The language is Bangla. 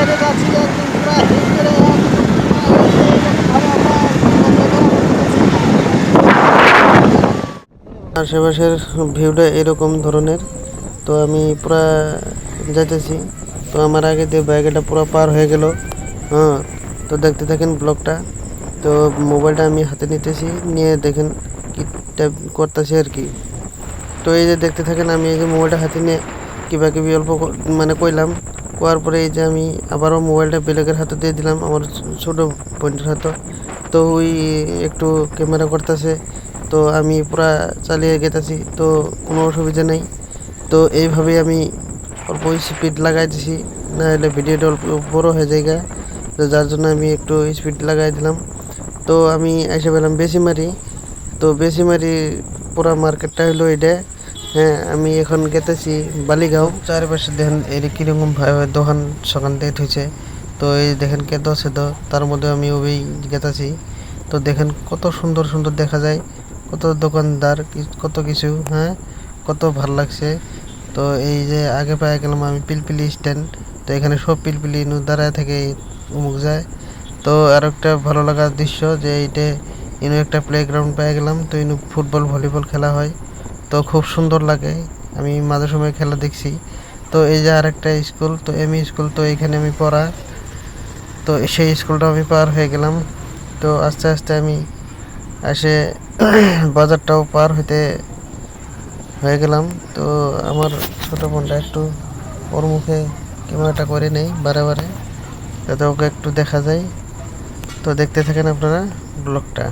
আগে যাচ্ছি একদম পুরা হিট করে আশেপাশের ভিউটা এরকম ধরনের। তো আমি পুরা যাইতেছি, তো আমার আগে দিয়ে ব্যাগটা পুরো পার হয়ে গেল। হ্যাঁ, তো দেখতে থাকেন ব্লগটা। তো মোবাইলটা আমি হাতে নিতেছি, নিয়ে দেখেন কি করতেছি আর কি। তো এই যে দেখতে থাকেন, আমি এই যে মোবাইলটা হাতে নিয়ে কিবা কিবি অল্প মানে কইলাম, কোয়ার পরে এই যে আমি আবারও মোবাইলটা বেলেগের হাতে দিয়ে দিলাম, আমার ছোটো বোনটার হাতে। তো ওই একটু ক্যামেরা করতেছে, তো আমি পুরা চালিয়ে গেতেছি, তো কোনো অসুবিধা নেই। তো এইভাবেই আমি অল্প স্পিড লাগাই দিছি, না হলে ভিডিওটা অল্প বড় হয়ে যায় গা। তো যার জন্য আমি একটু স্পিড লাগাই দিলাম। তো আমি এসে পেলাম বেশিমারি। তো বেশিমারি পুরা মার্কেটটা হলো এটা। হ্যাঁ, আমি এখন গেতেছি বালিগাঁও। চারপাশে দেখেন এর কিরকম ভাবে দোকান সকান দিয়ে থইছে। তো এই দেখেন কে দছে তো তার মধ্যে আমি ওই গেতেছি। তো দেখেন কত সুন্দর সুন্দর দেখা যায়, কত দোকানদার, কত কিছু। হ্যাঁ, কত ভাল লাগছে। তো এই যে আগে পেয়ে গেলাম আমি পিলপিলি স্ট্যান্ড। তো এখানে সব পিলপিলি দাঁড়ায় থেকে উমুক যায়। তো আর একটা ভালো লাগার দৃশ্য যে এইটা ইনু একটা প্লেগ্রাউন্ড পেয়ে গেলাম। তো ইনু ফুটবল ভলিবল খেলা হয়, তো খুব সুন্দর লাগে। আমি মাঝে সময় খেলা দেখছি। তো এই যে আর একটা স্কুল, তো এমই স্কুল, তো এইখানে আমি পড়া। তো সেই স্কুলটা আমি পার হয়ে গেলাম। তো আস্তে আস্তে আমি আসে বাজারটাও পার হইতে হয়ে গেলাম। তো আমার ছোটো বোনটা একটু ওর মুখে ক্যামেরাটা করে নেই বারে বারে, যাতে ওকে একটু দেখা যায়। তো দেখতে থাকেন আপনারা ব্লগটা।